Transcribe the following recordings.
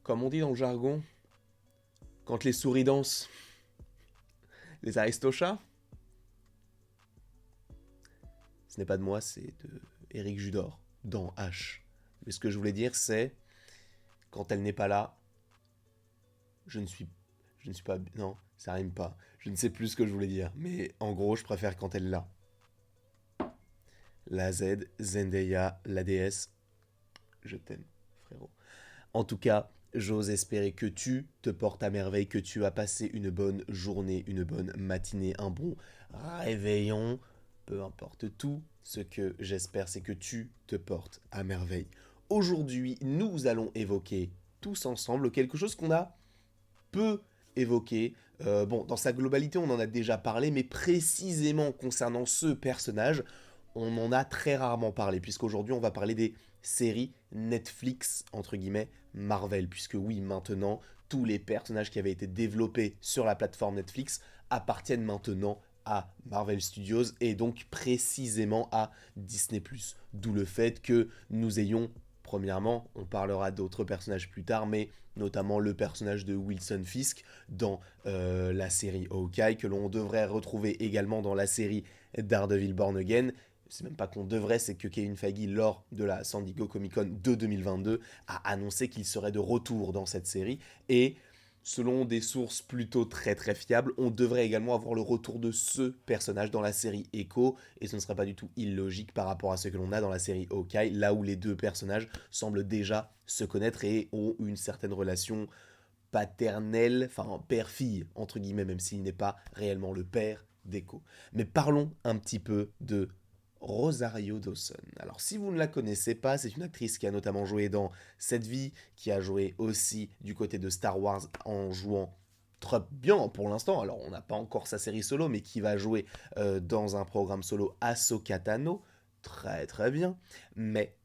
Comme on dit dans le jargon, quand les souris dansent, les aristochats, ce n'est pas de moi, c'est de Éric Judor, dans H. Mais ce que je voulais dire, c'est, quand elle n'est pas là, je ne suis, je ne suis pas... Non, ça rime pas. Je ne sais plus ce que je voulais dire. Mais en gros, je préfère quand elle est là. La Z, Zendaya, la déesse, je t'aime, frérot. En tout cas, j'ose espérer que tu te portes à merveille, que tu as passé une bonne journée, une bonne matinée, un bon réveillon. Peu importe tout, ce que j'espère, c'est que tu te portes à merveille. Aujourd'hui, nous allons évoquer tous ensemble quelque chose qu'on a peu évoqué. Bon, dans sa globalité, on en a déjà parlé, mais précisément concernant ce personnage, on en a très rarement parlé, puisqu'aujourd'hui, on va parler des séries Netflix, entre guillemets, Marvel, puisque oui, maintenant, tous les personnages qui avaient été développés sur la plateforme Netflix appartiennent maintenant à Marvel Studios et donc précisément à Disney ⁇ D'où le fait que nous ayons, premièrement, on parlera d'autres personnages plus tard, mais notamment le personnage de Wilson Fisk dans la série Hawkeye, que l'on devrait retrouver également dans la série Daredevil Born Again. C'est même pas qu'on devrait, c'est que Kevin Feige, lors de la San Diego Comic Con de 2022, a annoncé qu'il serait de retour dans cette série. Et selon des sources plutôt très fiables, on devrait également avoir le retour de ce personnage dans la série Echo, et ce ne serait pas du tout illogique par rapport à ce que l'on a dans la série Hawkeye, là où les deux personnages semblent déjà se connaître et ont une certaine relation paternelle, enfin père-fille, entre guillemets, même s'il n'est pas réellement le père d'Echo. Mais parlons un petit peu de Rosario Dawson. Alors si vous ne la connaissez pas, c'est une actrice qui a notamment joué dans Cette vie, qui a joué aussi du côté de Star Wars en jouant très bien pour l'instant. Alors on n'a pas encore sa série solo, mais qui va jouer dans un programme solo Ahsoka Tano. Très bien. Mais,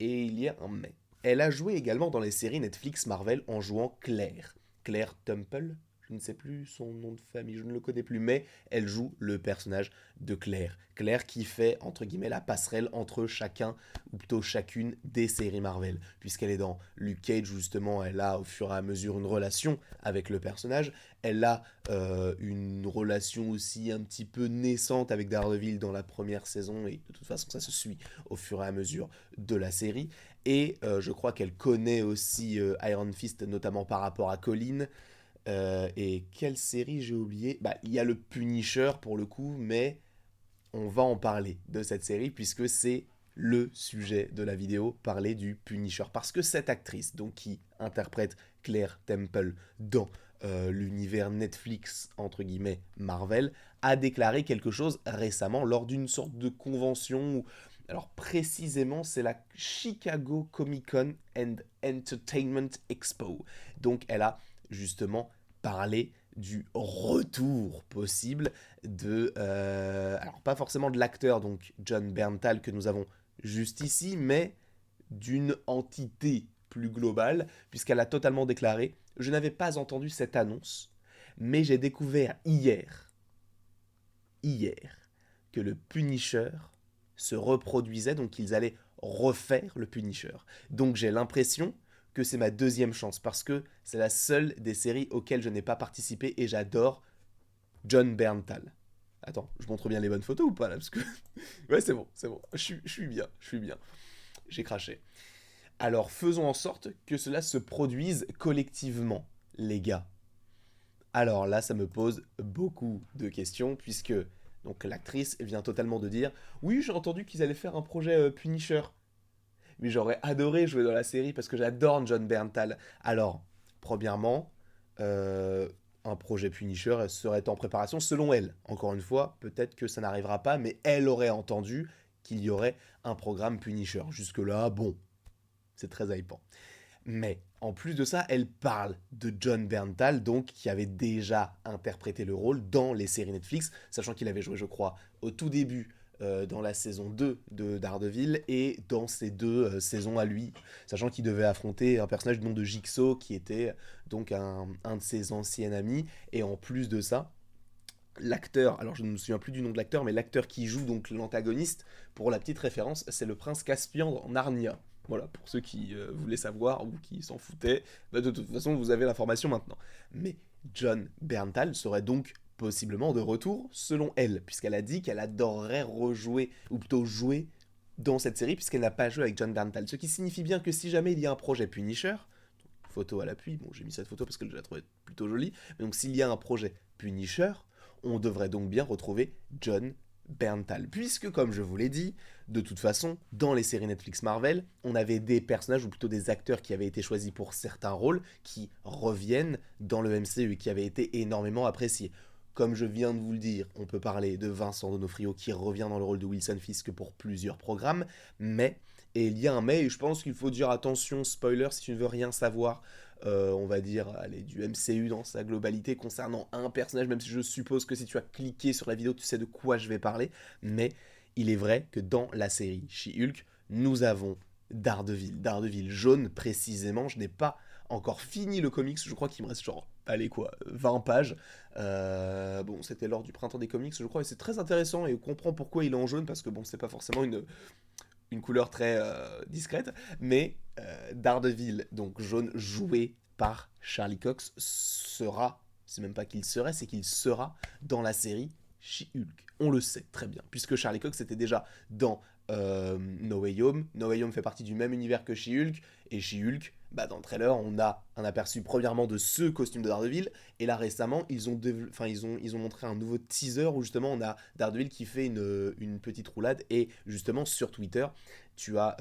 et il y a un mais, elle a joué également dans les séries Netflix Marvel en jouant Claire. Claire Temple, je ne sais plus son nom de famille, je ne le connais plus, mais elle joue le personnage de Claire. Claire qui fait, entre guillemets, la passerelle entre chacun, ou plutôt chacune, des séries Marvel. Puisqu'elle est dans Luke Cage, justement, elle a au fur et à mesure une relation avec le personnage. Elle a une relation aussi un petit peu naissante avec Daredevil dans la première saison, et de toute façon, ça se suit au fur et à mesure de la série. Et je crois qu'elle connaît aussi Iron Fist, notamment par rapport à Colin. Et quelle série j'ai oublié? Bah, il y a le Punisher pour le coup, mais on va en parler de cette série puisque c'est le sujet de la vidéo, parler du Punisher. Parce que cette actrice, donc qui interprète Claire Temple dans l'univers Netflix, entre guillemets, Marvel, a déclaré quelque chose récemment lors d'une sorte de convention où, alors précisément, c'est la Chicago Comic Con and Entertainment Expo. Donc elle a justement parlé du retour possible de... alors pas forcément de l'acteur, donc John Berntal que nous avons juste ici, mais d'une entité plus globale, puisqu'elle a totalement déclaré, je n'avais pas entendu cette annonce, mais j'ai découvert hier, que le Punisher se reproduisait, donc qu'ils allaient refaire le Punisher. Donc j'ai l'impression que c'est ma deuxième chance, parce que c'est la seule des séries auxquelles je n'ai pas participé, et j'adore John Berntal. Attends, je montre bien les bonnes photos ou pas là? Parce que. Ouais, c'est bon. Je suis bien, je suis bien. J'ai craché. Alors faisons en sorte que cela se produise collectivement, les gars. Alors là, ça me pose beaucoup de questions, puisque donc l'actrice vient totalement de dire oui, j'ai entendu qu'ils allaient faire un projet Punisher. Mais j'aurais adoré jouer dans la série parce que j'adore John Berntal. Alors, premièrement, euh, un projet Punisher serait en préparation selon elle. Encore une fois, peut-être que ça n'arrivera pas, mais elle aurait entendu qu'il y aurait un programme Punisher. Jusque-là, bon, c'est très hypant. Mais en plus de ça, elle parle de John Berntal, donc qui avait déjà interprété le rôle dans les séries Netflix, sachant qu'il avait joué, je crois, au tout début dans la saison 2 de Daredevil et dans ces deux saisons à lui, sachant qu'il devait affronter un personnage du nom de Jigsaw qui était donc un de ses anciens amis. Et en plus de ça, l'acteur, alors je ne me souviens plus du nom de l'acteur, mais l'acteur qui joue donc l'antagoniste, pour la petite référence, c'est le prince Caspian dans Narnia. Voilà, pour ceux qui voulaient savoir ou qui s'en foutaient, bah, de toute façon, vous avez l'information maintenant. Mais John Berntal serait donc possiblement de retour, selon elle, puisqu'elle a dit qu'elle adorerait rejouer, ou plutôt jouer dans cette série, puisqu'elle n'a pas joué avec John Berntal. Ce qui signifie bien que si jamais il y a un projet Punisher, photo à l'appui, bon j'ai mis cette photo parce que je la trouvais plutôt jolie, mais donc s'il y a un projet Punisher, on devrait donc bien retrouver John Berntal. Puisque, comme je vous l'ai dit, de toute façon, dans les séries Netflix Marvel, on avait des personnages, ou plutôt des acteurs qui avaient été choisis pour certains rôles, qui reviennent dans le MCU et qui avaient été énormément appréciés. Comme je viens de vous le dire, on peut parler de Vincent D'Onofrio qui revient dans le rôle de Wilson Fisk pour plusieurs programmes, mais, et il y a un mais, et je pense qu'il faut dire attention, spoiler, si tu ne veux rien savoir, on va dire, allez, du MCU dans sa globalité concernant un personnage, même si je suppose que si tu as cliqué sur la vidéo, tu sais de quoi je vais parler, mais il est vrai que dans la série She-Hulk, nous avons Daredevil jaune précisément, je n'ai pas encore fini le comics, je crois qu'il me reste genre, allez quoi, 20 pages. Bon, c'était lors du printemps des comics, je crois, et c'est très intéressant, et on comprend pourquoi il est en jaune, parce que bon, c'est pas forcément une couleur très discrète, mais Daredevil, donc jaune, joué par Charlie Cox, sera, c'est même pas qu'il serait, c'est qu'il sera dans la série She-Hulk. On le sait très bien, puisque Charlie Cox était déjà dans No Way Home. No Way Home fait partie du même univers que She-Hulk, et She-Hulk, bah, dans le trailer, on a un aperçu premièrement de ce costume de Daredevil, et là récemment, ils ont montré un nouveau teaser où justement on a Daredevil qui fait une petite roulade, et justement sur Twitter, tu as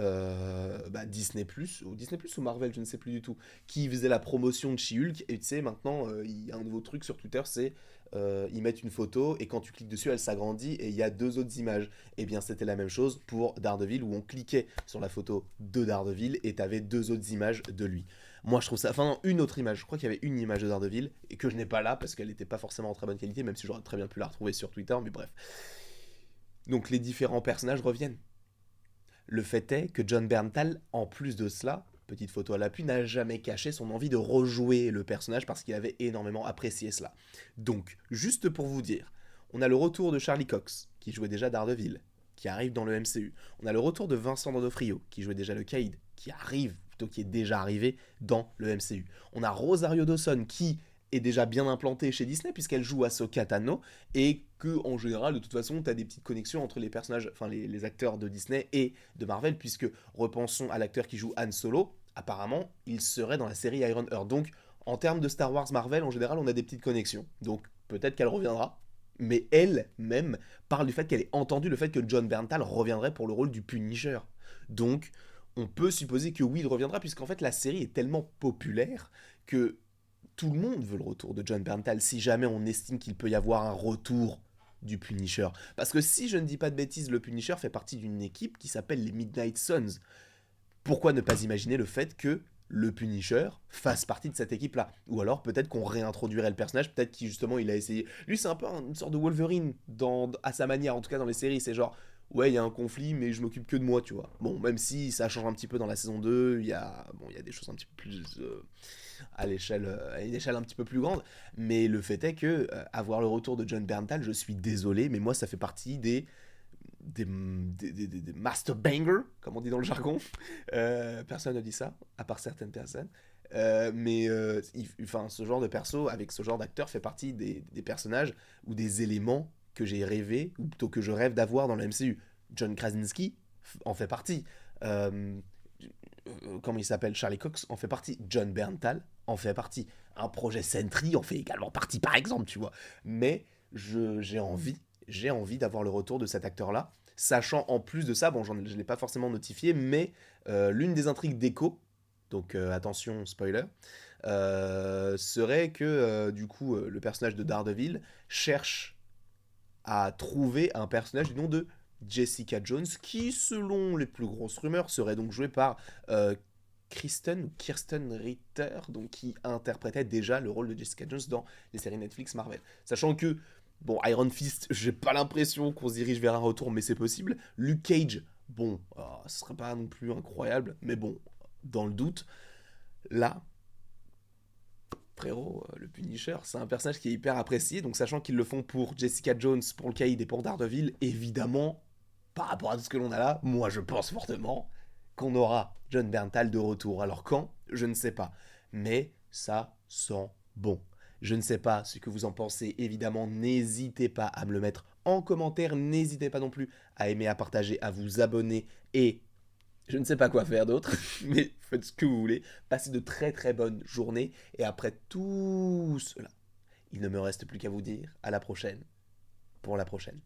Disney Plus ou Marvel, je ne sais plus du tout, qui faisait la promotion de She-Hulk, et tu sais, maintenant, il y a un nouveau truc sur Twitter, c'est ils mettent une photo et quand tu cliques dessus, elle s'agrandit et il y a deux autres images. Et bien, c'était la même chose pour Daredevil où on cliquait sur la photo de Daredevil et tu avais deux autres images de lui. Moi, je trouve ça. Enfin, non, une autre image. Je crois qu'il y avait une image de Daredevil et que je n'ai pas là parce qu'elle n'était pas forcément en très bonne qualité, même si j'aurais très bien pu la retrouver sur Twitter, mais bref. Donc, les différents personnages reviennent. Le fait est que John Berntal, en plus de cela, petite photo à l'appui, n'a jamais caché son envie de rejouer le personnage parce qu'il avait énormément apprécié cela. Donc, juste pour vous dire, on a le retour de Charlie Cox, qui jouait déjà Daredevil, qui arrive dans le MCU. On a le retour de Vincent D'Onofrio, qui jouait déjà le Caïd, qui arrive, plutôt qui est déjà arrivé dans le MCU. On a Rosario Dawson, qui est déjà bien implantée chez Disney, puisqu'elle joue Ahsoka Tano, et que, en général, de toute façon, tu as des petites connexions entre les personnages, enfin les acteurs de Disney et de Marvel, puisque repensons à l'acteur qui joue Han Solo, apparemment, il serait dans la série Iron Heart. Donc, en termes de Star Wars Marvel, en général, on a des petites connexions. Donc, peut-être qu'elle reviendra. Mais elle-même parle du fait qu'elle ait entendu le fait que John Berntal reviendrait pour le rôle du Punisher. Donc, on peut supposer que oui, il reviendra, puisqu'en fait, la série est tellement populaire que tout le monde veut le retour de John Berntal si jamais on estime qu'il peut y avoir un retour du Punisher. Parce que si je ne dis pas de bêtises, le Punisher fait partie d'une équipe qui s'appelle les Midnight Suns. Pourquoi ne pas imaginer le fait que le Punisher fasse partie de cette équipe-là? Ou alors peut-être qu'on réintroduirait le personnage, peut-être qu'il justement il a essayé... Lui c'est un peu une sorte de Wolverine à sa manière, en tout cas dans les séries, c'est genre... Ouais, il y a un conflit, mais je m'occupe que de moi, tu vois. Bon, même si ça change un petit peu dans la saison 2, il y a des choses un petit peu plus à une échelle un petit peu plus grande. Mais le fait est que avoir le retour de John Berntal, je suis désolé, mais moi ça fait partie des master bangers, comme on dit dans le jargon. Personne ne dit ça, à part certaines personnes. Enfin, ce genre de perso, avec ce genre d'acteur, fait partie des personnages ou des éléments que j'ai rêvé, ou plutôt que je rêve d'avoir dans le MCU. John Krasinski en fait partie. Comment il s'appelle, Charlie Cox en fait partie. John Berntal en fait partie. Un projet Sentry en fait également partie, par exemple, tu vois. Mais j'ai envie d'avoir le retour de cet acteur-là, sachant en plus de ça, bon, je ne l'ai pas forcément notifié, mais l'une des intrigues d'Echo, donc attention, spoiler, serait que du coup le personnage de Daredevil cherche à trouver un personnage du nom de Jessica Jones, qui, selon les plus grosses rumeurs, serait donc joué par Kirsten Ritter, donc qui interprétait déjà le rôle de Jessica Jones dans les séries Netflix Marvel. Sachant que, bon, Iron Fist, j'ai pas l'impression qu'on se dirige vers un retour, mais c'est possible. Luke Cage, bon, ce serait pas non plus incroyable, mais bon, dans le doute, là, frérot, le Punisher, c'est un personnage qui est hyper apprécié, donc sachant qu'ils le font pour Jessica Jones, pour le Caïd et pour Daredevil, évidemment, par rapport à tout ce que l'on a là, moi je pense fortement qu'on aura John Berntal de retour. Alors quand? Je ne sais pas. Mais ça sent bon. Je ne sais pas ce que vous en pensez. Évidemment, n'hésitez pas à me le mettre en commentaire. N'hésitez pas non plus à aimer, à partager, à vous abonner et je ne sais pas quoi faire d'autre, mais faites ce que vous voulez. Passez de très très bonnes journées. Et après tout cela, il ne me reste plus qu'à vous dire à la prochaine pour la prochaine.